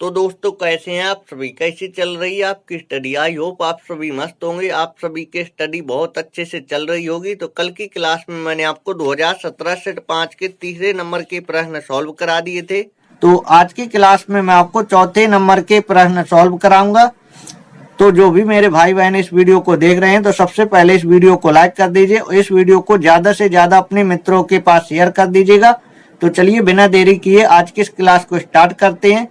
तो दोस्तों कैसे हैं आप सभी, कैसी चल रही है आपकी स्टडी। आई होप आप सभी मस्त होंगे, आप सभी के स्टडी बहुत अच्छे से चल रही होगी। तो कल की क्लास में मैंने आपको 2017 सेट 5 के तीसरे नंबर के प्रश्न सॉल्व करा दिए थे। तो आज की क्लास में मैं आपको चौथे नंबर के प्रश्न सॉल्व कराऊंगा। तो जो भी मेरे भाई बहन इस वीडियो को देख रहे हैं तो सबसे पहले इस वीडियो को लाइक कर दीजिए और इस वीडियो को ज्यादा से ज्यादा अपने मित्रों के पास शेयर कर दीजिएगा। तो चलिए बिना देरी किए आज की इस क्लास को स्टार्ट करते हैं।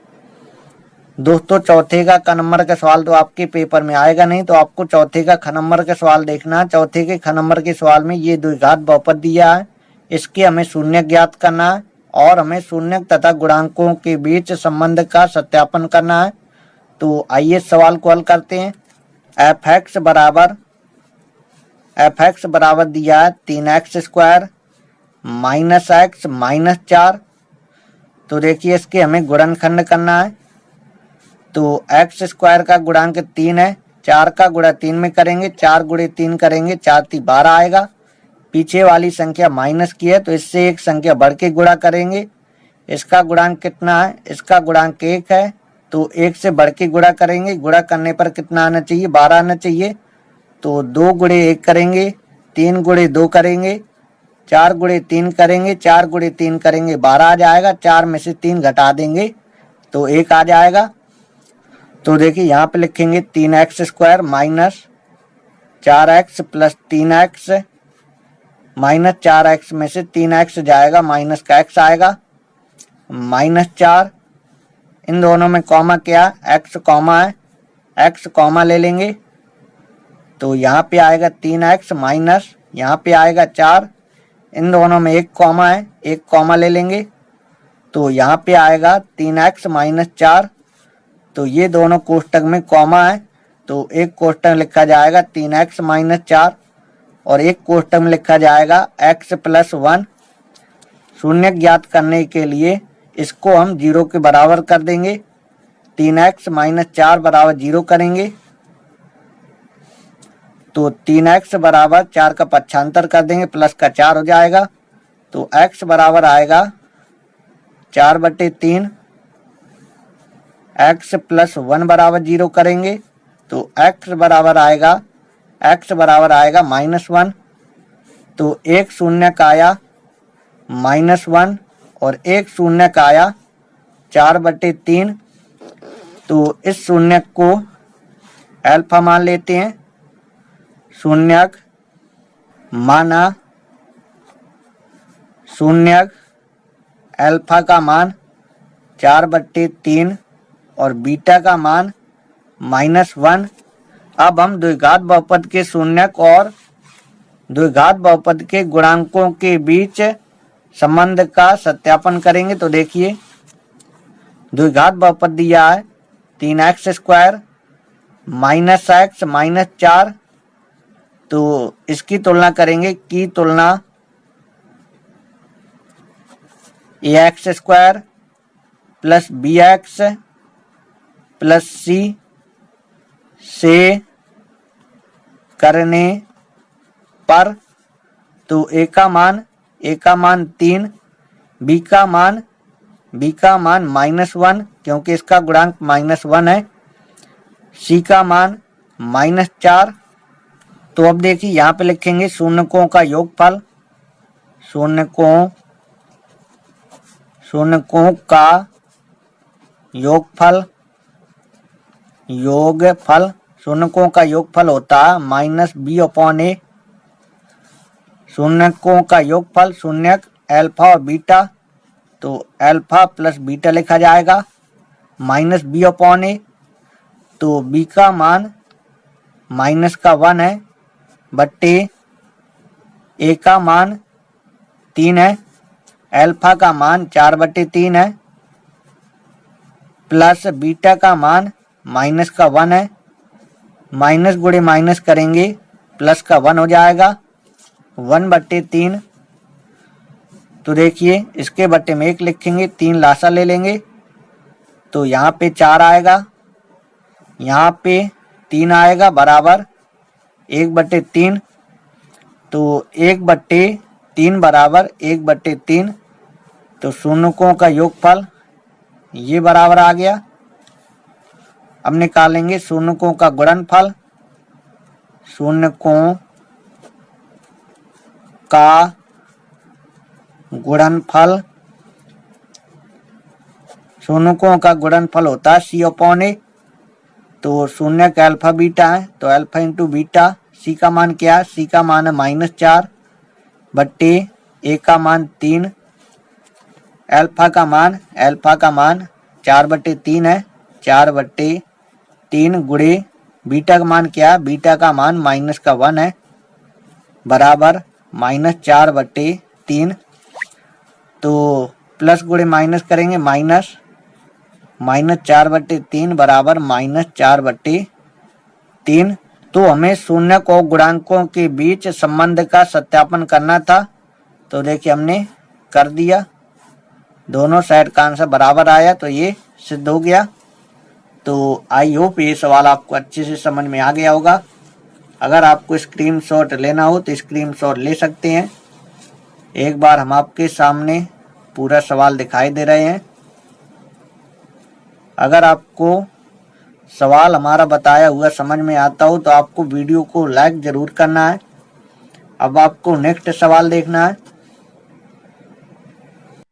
दोस्तों चौथे का ख नंबर का सवाल तो आपके पेपर में आएगा नहीं, तो आपको चौथे का ख नंबर का सवाल देखना है। चौथे के ख नंबर के सवाल में ये द्विघात बहुपद दिया है, इसके हमें शून्य ज्ञात करना है और हमें शून्य तथा गुणांकों के बीच संबंध का सत्यापन करना है। तो आइए सवाल को हल करते हैं। एफ एक्स बराबर दिया है 3x² माइनस एक्स माइनस 4। तो देखिए इसके हमें गुणनखंड करना है। तो x² का गुणांक 3 है, 4 का गुणा 3 में करेंगे, 4 गुणे 3 करेंगे, 4 × 3 = 12 आएगा। पीछे वाली संख्या माइनस की है तो इससे एक संख्या बढ़ के गुणा करेंगे। इसका गुणांक कितना है, इसका गुणांक 1 है, तो 1 से बढ़ के गुणा करेंगे। गुणा करने पर कितना आना चाहिए, 12 आना चाहिए। तो 2 गुणे 1 करेंगे, 3 गुणे 2 करेंगे, 4 गुणे 3 करेंगे, 4 गुणे 3 करेंगे, 12 आ जाएगा। 4 में से 3 घटा देंगे तो 1 आ जाएगा। तो देखिए यहाँ पे लिखेंगे 3x² minus 4x plus 3x minus 4x में से 3x जाएगा, माइनस का x आएगा, माइनस 4। इन दोनों में कॉमा क्या, x कॉमा है, x कॉमा ले लेंगे। तो यहाँ पे आएगा 3x माइनस, यहाँ पे आएगा 4। इन दोनों में एक कॉमा है, एक कॉमा ले लेंगे। तो यहाँ पे आएगा 3x माइनस 4। तो ये दोनों कोष्टक में कॉमा है, तो एक कोष्टक लिखा जाएगा 3x माइनस 4 और एक कोष्टक में लिखा जाएगा x प्लस 1। शून्य ज्ञात करने के लिए इसको हम 0 के बराबर कर देंगे। 3x माइनस 4 बराबर 0 करेंगे तो 3x बराबर 4 का पक्षांतर कर देंगे, प्लस का 4 हो जाएगा। तो x बराबर आएगा 4/3। x प्लस 1 बराबर 0 करेंगे तो x बराबर आएगा -1। तो एक शून्य का आया -1 और एक शून्य का आया 4/3। तो इस शून्य को अल्फा मान लेते हैं। शून्यक माना, शून्यक अल्फा का मान 4/3 और बीटा का मान -1। अब हम द्विघात बहुपद के शून्यक और द्विघात बहुपद के गुणांकों के बीच संबंध का सत्यापन करेंगे। तो देखिए द्विघात बहुपद दिया है 3x² माइनस x माइनस 4। तो इसकी तुलना करेंगे, की तुलना ax² plus bx plus c से करने पर तो a का मान 3, b का मान -1 क्योंकि इसका गुणांक -1 है, c का मान -4। तो अब देखिए यहाँ पे लिखेंगे शून्यकों का योगफल, शून्यकों का योगफल शून्यकों का योगफल होता है -b/a। शून्यकों का योगफल शून्यक अल्फा और बीटा, तो अल्फा प्लस बीटा लिखा जाएगा -b/a। तो b का मान -1 है बट्टे a का मान 3 है, अल्फा का मान 4/3 है, प्लस बीटा का मान -1 है। माइनस गुणे माइनस करेंगे, प्लस का 1 हो जाएगा, 1/3। तो देखिए इसके बट्टे में 1 लिखेंगे, 3 लासा ले लेंगे तो यहाँ पे 4 आएगा, यहाँ पे 3 आएगा बराबर 1/3। तो 1/3 बराबर 1/3। तो शून्यकों का योगफल ये बराबर आ गया अब निकालेंगे शून्यकों का गुणनफल। शून्यकों का गुणनफल, शून्यकों का गुणनफल होता है C/A। तो शून्य का अल्फा बीटा है तो अल्फा इंटू बीटा। सी का मान क्या है? सी का मान है -4 बट्टे ए का मान 3। अल्फा का मान 4/3 है, 4/3 गुणे बीटा का मान क्या है? बीटा का मान -1 है बराबर -4/3। तो प्लस गुणे माइनस करेंगे, -4/3 बराबर -4/3। तो हमें शून्यक और गुणांकों के बीच संबंध का सत्यापन करना था। तो देखिए हमने कर दिया, दोनों साइड का आंसर बराबर आया तो ये सिद्ध हो गया। तो आई होप ये सवाल आपको अच्छे से समझ में आ गया होगा। अगर आपको स्क्रीनशॉट लेना हो तो स्क्रीनशॉट ले सकते हैं। एक बार हम आपके सामने पूरा सवाल दिखाई दे रहे हैं। अगर आपको सवाल हमारा बताया हुआ समझ में आता हो तो आपको वीडियो को लाइक जरूर करना है। अब आपको नेक्स्ट सवाल देखना है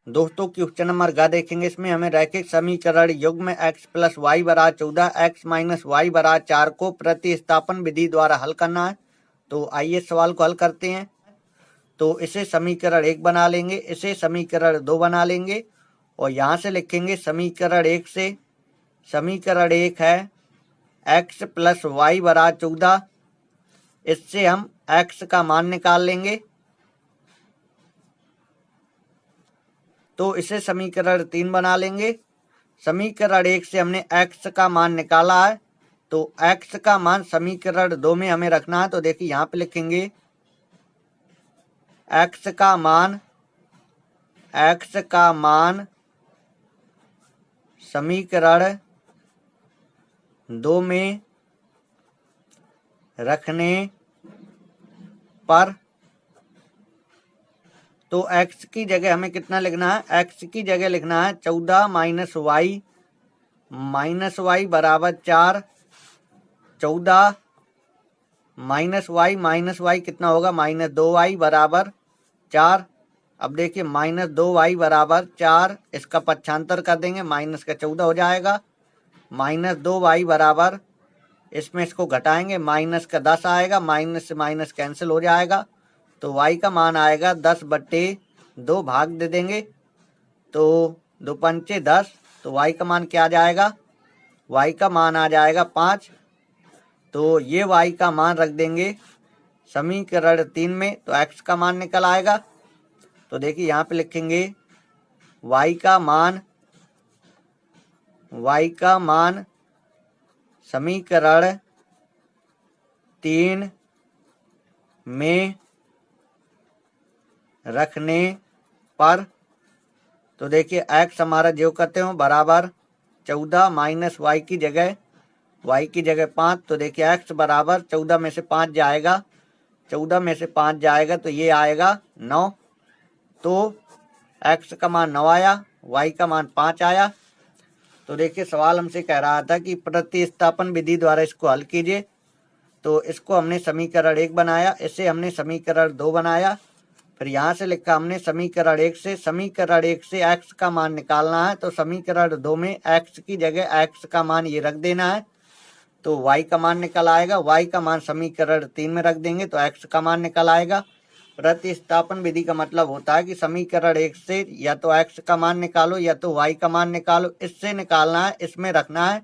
दोस्तों। क्वेश्चन नंबर ग देखेंगे। इसमें हमें रैखिक समीकरण युग्म x + y = 14 x - y = 4 को प्रतिस्थापन विधि द्वारा हल करना है। तो आइए सवाल को हल करते हैं। तो इसे समीकरण 1 बना लेंगे, इसे समीकरण 2 बना लेंगे और यहाँ से लिखेंगे समीकरण 1 से। समीकरण 1 है x + y = 14। इससे हम x का मान निकाल लेंगे। तो इसे समीकरण 3 बना लेंगे। समीकरण 1 से हमने x का मान निकाला है तो x का मान समीकरण 2 में हमें रखना है। तो देखिए यहाँ पे लिखेंगे x का मान समीकरण 2 में रखने पर, तो x की जगह हमें कितना लिखना है? x की जगह लिखना है 14 - y बराबर 4। 14 - y कितना होगा? -2y बराबर 4। अब देखिए -2y बराबर 4, इसका पक्षांतर कर देंगे, माइनस का 14 हो जाएगा। -2y बराबर, इसमें इसको घटाएंगे, माइनस का 10 आएगा, माइनस से माइनस कैंसिल हो जाएगा। तो y का मान आएगा 10/2, भाग दे देंगे तो 2 पंचे 10। तो y का मान क्या आ जाएगा? y का मान आ जाएगा 5। तो ये y का मान रख देंगे समीकरण 3 में तो x का मान निकल आएगा। तो देखिए यहाँ पे लिखेंगे y का मान समीकरण 3 में रखने पर, तो देखिए x हमारा जो करते हो बराबर 14 - y की जगह 5। तो देखिए x बराबर 14 में से 5 जाएगा, 14 में से 5 जाएगा तो ये आएगा 9। तो x का मान 9 आया, y का मान 5 आया। तो देखिए सवाल हमसे कह रहा था कि प्रतिस्थापन विधि द्वारा इसको हल कीजिए। तो इसको हमने समीकरण 1 बनाया, इसे हमने समीकरण 2 बनाया। फिर यहाँ से लिखा हमने समीकरण 1 से। समीकरण 1 से x का मान निकालना है तो समीकरण 2 में x की जगह x का मान ये रख देना है तो y का मान निकल आएगा। y का मान समीकरण 3 में रख देंगे तो x का मान निकल आएगा। प्रतिस्थापन विधि का मतलब होता है कि समीकरण 1 से या तो x का मान निकालो या तो y का मान निकालो, इससे निकालना है, इसमें रखना है।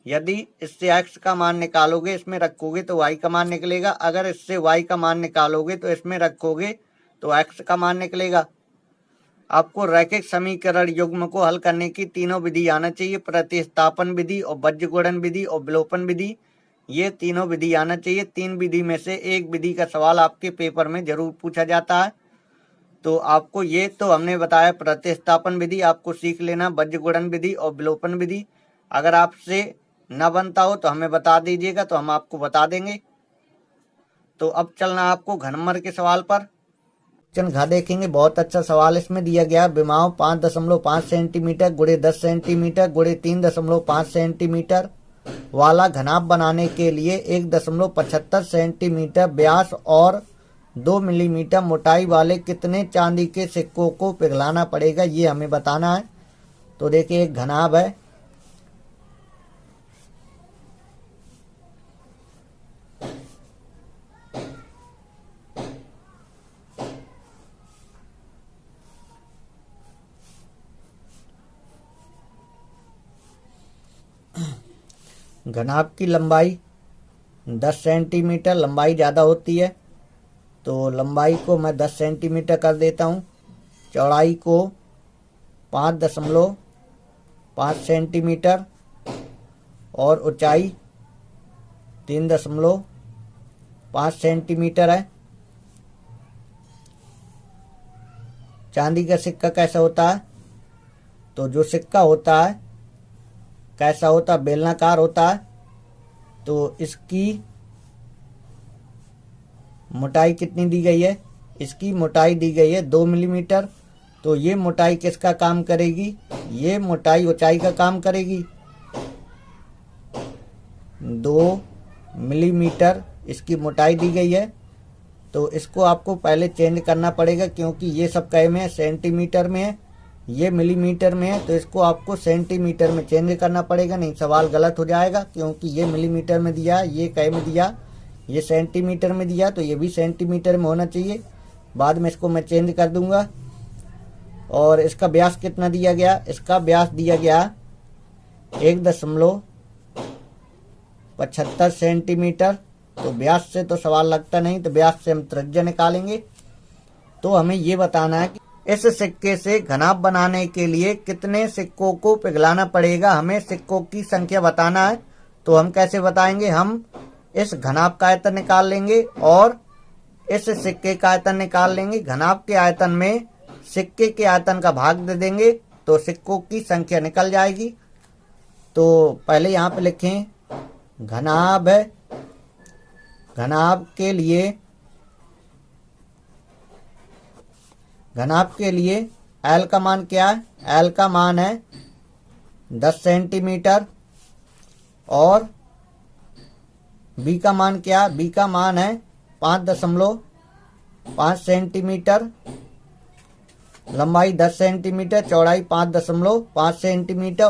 यदि इससे x का मान निकालोगे, इसमें रखोगे तो y का मान निकलेगा। अगर इससे y का मान निकालोगे तो इसमें रखोगे तो x का मान निकलेगा। आपको रैखिक समीकरण युग्म को हल करने की तीनों विधि आना चाहिए, प्रतिस्थापन विधि और बीजगणित विधि और विलोपन विधि। ये तीनों विधि आना चाहिए। 3 विधि में से एक विधि का सवाल आपके पेपर में जरूर पूछा जाता है। तो आपको ये तो हमने बताया प्रतिस्थापन विधि, आपको सीख लेना बीजगणित विधि और विलोपन विधि। अगर आपसे न बनता हो तो हमें बता दीजिएगा तो हम आपको बता देंगे। तो अब चलना आपको घन नंबर के सवाल पर। क्वेश्चन घ देखेंगे, बहुत अच्छा सवाल इसमें दिया गया। विमाव 5.5 सेंटीमीटर गुणे 10 सेंटीमीटर गुणे 3.5 सेंटीमीटर वाला घनाभ बनाने के लिए 1.75 सेंटीमीटर व्यास और 2 मिलीमीटर मोटाई वाले कितने चांदी के सिक्कों को पिघलाना पड़ेगा, ये हमें बताना है। तो देखिए एक घनाभ है, घनाभ की लंबाई 10 सेंटीमीटर, लंबाई ज़्यादा होती है तो लंबाई को मैं 10 सेंटीमीटर कर देता हूँ। चौड़ाई को 5.5 सेंटीमीटर और ऊंचाई 3.5 सेंटीमीटर है। चांदी का सिक्का कैसा होता है, तो जो सिक्का होता है कैसा होता है, बेलनाकार होता है। तो इसकी मोटाई कितनी दी गई है, इसकी मोटाई दी गई है 2 मिलीमीटर। तो ये मोटाई किसका काम करेगी, ये मोटाई ऊंचाई का काम करेगी। 2 मिलीमीटर इसकी मोटाई दी गई है। तो इसको आपको पहले चेंज करना पड़ेगा क्योंकि ये सब कहे में है सेंटीमीटर में है, ये मिलीमीटर में है। तो इसको आपको सेंटीमीटर में चेंज करना पड़ेगा, नहीं सवाल गलत हो जाएगा क्योंकि ये मिलीमीटर में दिया, ये कहे में दिया, ये सेंटीमीटर में दिया, तो ये भी सेंटीमीटर में होना चाहिए। बाद में इसको मैं चेंज कर दूंगा। और इसका व्यास कितना दिया गया, इसका व्यास दिया गया 1.75 सेंटीमीटर। तो व्यास से तो सवाल लगता नहीं, तो व्यास से हम त्रिज्या निकालेंगे। तो हमें ये बताना है कि इस सिक्के से घनाभ बनाने के लिए कितने सिक्कों को पिघलाना पड़ेगा, हमें सिक्कों की संख्या बताना है। तो हम कैसे बताएंगे, हम इस घनाभ का आयतन निकाल लेंगे और इस सिक्के का आयतन निकाल लेंगे। घनाभ के आयतन में सिक्के के आयतन का भाग दे देंगे तो सिक्कों की संख्या निकल जाएगी। तो पहले यहाँ पे लिखें घनाभ है, घनाभ के लिए L का मान क्या है, L का मान है 10 सेंटीमीटर और B का मान क्या, B का मान है 5.5 सेंटीमीटर, लंबाई 10 सेंटीमीटर, चौड़ाई 5.5 सेंटीमीटर,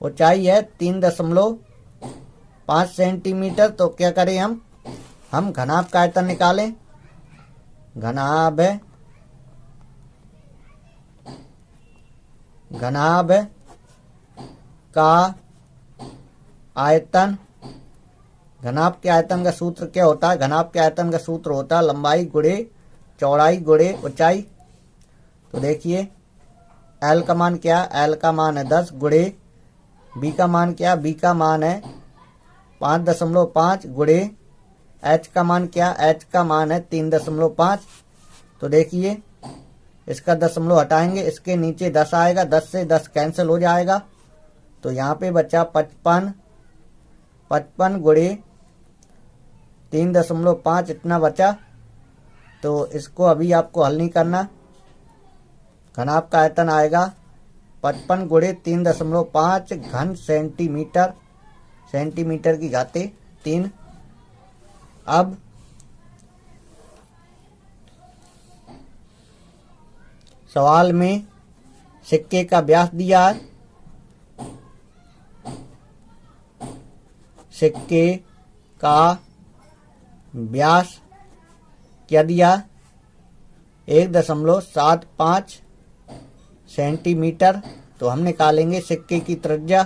ऊंचाई है 3.5 सेंटीमीटर। तो क्या करें हम घनाभ का आयतन निकालें। घनाभ का आयतन, घनाभ के आयतन का सूत्र क्या होता है, घनाभ के आयतन का सूत्र होता है लंबाई गुणे चौड़ाई गुणे ऊंचाई। तो देखिए L का मान क्या, L का मान है 10 गुणे B का मान क्या, B का मान है 5.5 गुणे H का मान क्या, H का मान है 3.5। तो देखिए इसका दशमलव हटाएंगे, इसके नीचे 10 आएगा, 10 से 10 कैंसिल हो जाएगा। तो यहाँ पे बचा 55 गुणे 3.5 इतना बचा। तो इसको अभी आपको हल नहीं करना। घनाभ का आयतन आएगा 55 गुणे 3.5 घन सेंटीमीटर, सेंटीमीटर की घाते 3। अब सवाल में सिक्के का व्यास दिया है, सिक्के का व्यास क्या दिया, 1.75 सेंटीमीटर। तो हम निकालेंगे सिक्के की त्रिज्या,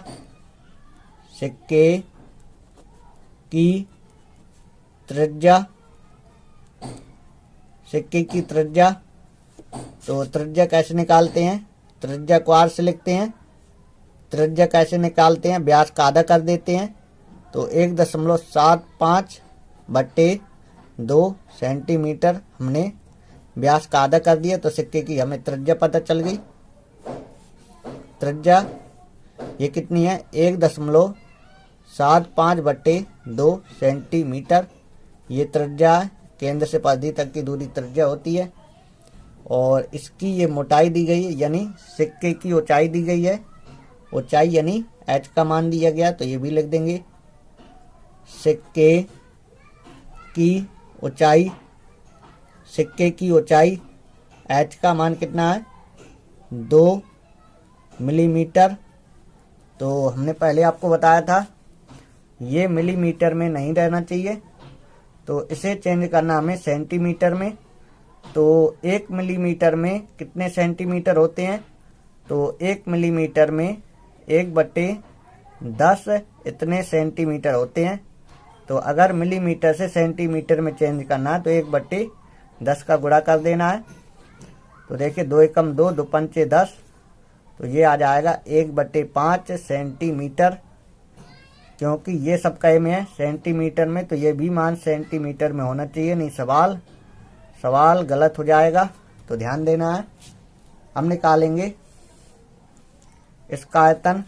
सिक्के की त्रिज्या, सिक्के की त्रिज्या। तो त्रिज्या कैसे निकालते हैं, त्रिज्या को R से लिखते हैं। त्रिज्या कैसे निकालते हैं, व्यास का आधा कर देते हैं। तो 1.75/2 सेंटीमीटर हमने व्यास का आधा कर दिया। तो सिक्के की हमें त्रिज्या पता चल गई। त्रिज्या ये कितनी है, 1.75/2 सेंटीमीटर। ये त्रिज्या केंद्र से परिधि तक की दूरी त्रिज्या होती है। और इसकी ये मोटाई दी गई है, यानी सिक्के की ऊंचाई दी गई है। ऊंचाई यानी h का मान दिया गया, तो ये भी लिख देंगे। सिक्के की ऊंचाई, सिक्के की ऊंचाई h का मान कितना है 2 मिलीमीटर। तो हमने पहले आपको बताया था ये मिलीमीटर में नहीं रहना चाहिए, तो इसे चेंज करना हमें सेंटीमीटर में। तो 1 मिलीमीटर में कितने सेंटीमीटर होते हैं, तो 1 मिलीमीटर में 1/10 इतने सेंटीमीटर होते हैं। तो अगर मिलीमीटर से सेंटीमीटर में चेंज करना है तो 1/10 का गुणा कर देना है। तो देखिए 2 एकम 2, 2 पंचे 10, तो ये आ जाएगा 1/5 सेंटीमीटर। क्योंकि ये सब कहे में है सेंटीमीटर में, तो ये भी मान सेंटीमीटर में होना चाहिए, नहीं सवाल गलत हो जाएगा। तो ध्यान देना है। हम निकालेंगे इसका आयतन,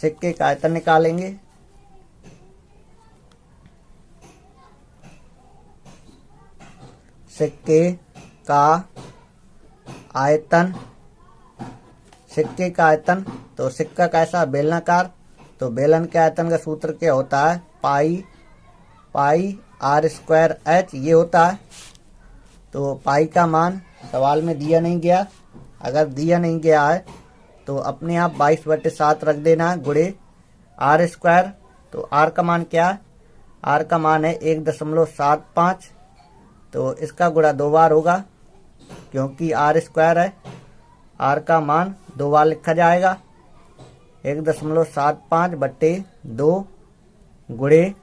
सिक्के का आयतन निकालेंगे। सिक्के का आयतन, सिक्के का आयतन, तो सिक्का कैसा बेलनाकार, तो बेलन के आयतन का सूत्र क्या होता है पाई r²h ये होता है। तो पाई का मान सवाल में दिया नहीं गया, अगर दिया नहीं गया है तो अपने आप 22/7 रख देना है गुणे r²। तो r का मान क्या है, r का मान है 1.75, तो इसका गुणा 2 बार होगा क्योंकि r² है। r का मान 2 बार लिखा जाएगा, 1.75/2 गुणे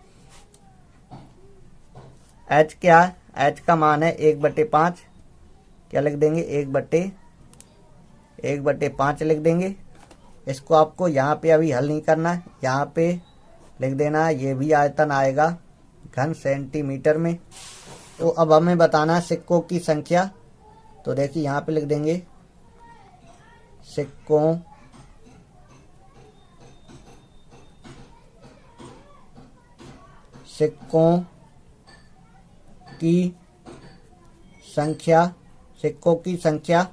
h क्या है, h का मान है 1/5, क्या लिख देंगे 1/5 लिख देंगे। इसको आपको यहाँ पे अभी हल नहीं करना है, यहाँ पे लिख देना है। ये भी आयतन आएगा घन सेंटीमीटर में। तो अब हमें बताना है सिक्कों की संख्या। तो देखिए यहाँ पे लिख देंगे सिक्कों की संख्या, सिक्कों की संख्या।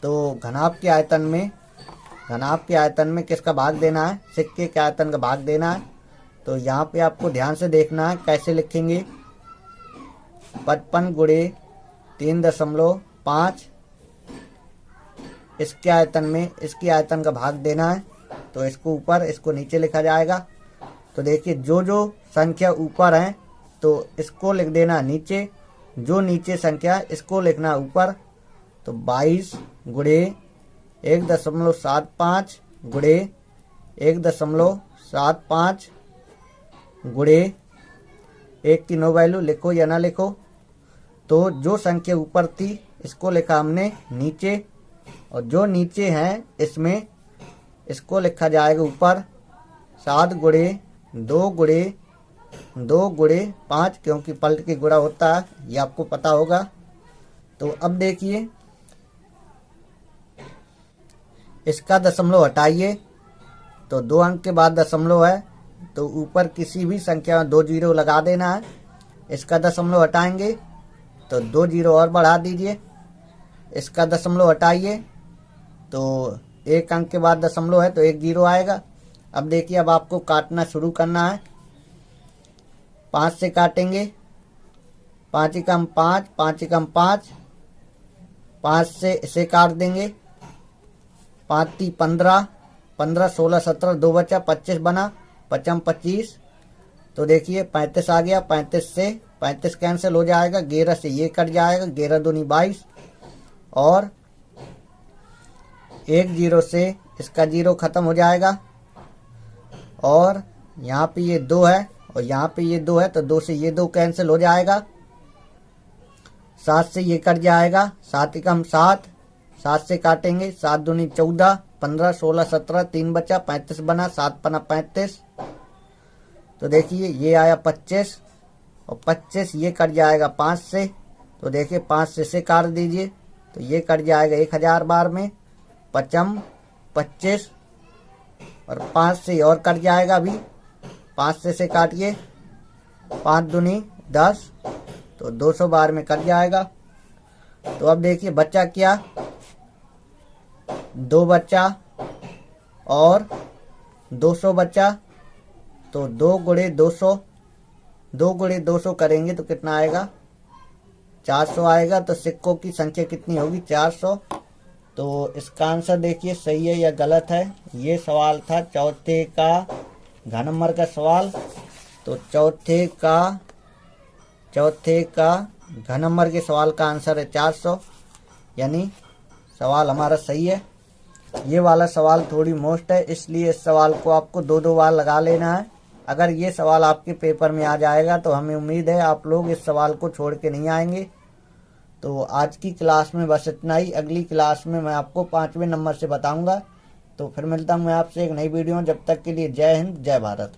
तो घनाभ के आयतन में किसका भाग देना है, सिक्के के आयतन का भाग देना है। तो यहाँ पे आपको ध्यान से देखना है कैसे लिखेंगे। 55 गुणे 3.5 इसके आयतन में इसके आयतन का भाग देना है। तो इसको ऊपर इसको नीचे लिखा जाएगा। तो देखिए जो संख्या ऊपर है तो इसको लिख देना नीचे, जो नीचे संख्या इसको लिखना ऊपर। तो 22 गुणे 1.75 गुणे 1.75 गुणे 1 की नो वैल्यू लिखो या ना लिखो। तो जो संख्या ऊपर थी इसको लिखा हमने नीचे, और जो नीचे है इसमें इसको लिखा जाएगा ऊपर। 7 गुणे 2 गुणे 5, क्योंकि पलट के गुणा होता है, ये आपको पता होगा। तो अब देखिए इसका दशमलव हटाइए, तो 2 अंक के बाद दशमलव है तो ऊपर किसी भी संख्या में 2 जीरो लगा देना है। इसका दशमलव हटाएंगे तो 2 जीरो और बढ़ा दीजिए। इसका दशमलव हटाइए तो 1 अंक के बाद दशमलव है तो 1 जीरो आएगा। अब देखिए अब आपको काटना शुरू करना है। 5 से काटेंगे, 5 एकम 5, 5 एकम 5, 5 से इसे काट देंगे। 5 × 15, 15 16 17 2 बचा, 25 बना, 55 25। तो देखिए 35 आ गया, 35 से 35 कैंसिल हो जाएगा, 11 से ये कट जाएगा, 11 दूनी 22, और 1 जीरो से इसका जीरो खत्म हो जाएगा। और यहाँ पे ये 2 है और यहाँ पे ये 2 है, तो 2 से ये 2 कैंसिल हो जाएगा। 7 से ये कट जाएगा, 7 एकम 7, 7 से काटेंगे, 7 दूनी 14, 15 16 17 3 बचा, 35 बना, 7 पना 35। तो देखिए ये आया 25, और 25 ये कट जाएगा 5 से। तो देखिए 5 से काट दीजिए तो ये कट जाएगा 1000 बार में, 55 25, और 5 से और कट जाएगा अभी, 5 से काटिए, 5 दूनी 10, तो 200 बार में कट जाएगा। तो अब देखिए बच्चा क्या, 2 बच्चा, और 200 बचा, तो 2 गुणे 200, 2 गुणे 200 करेंगे तो कितना आएगा, 400 आएगा। तो सिक्कों की संख्या कितनी होगी, 400। तो इसका आंसर देखिए सही है या गलत है। ये सवाल था चौथे का घन नंबर का सवाल। तो चौथे का घन नंबर के सवाल का आंसर है 400, यानी सवाल हमारा सही है। ये वाला सवाल थोड़ी मोस्ट है, इसलिए इस सवाल को आपको 2-2 बार लगा लेना है। अगर ये सवाल आपके पेपर में आ जाएगा तो हमें उम्मीद है आप लोग इस सवाल को छोड़ के नहीं आएंगे। तो आज की क्लास में बस इतना ही। अगली क्लास में मैं आपको 5वें नंबर से बताऊंगा। तो फिर मिलता हूँ मैं आपसे एक नई वीडियो में। जब तक के लिए जय हिंद, जय भारत।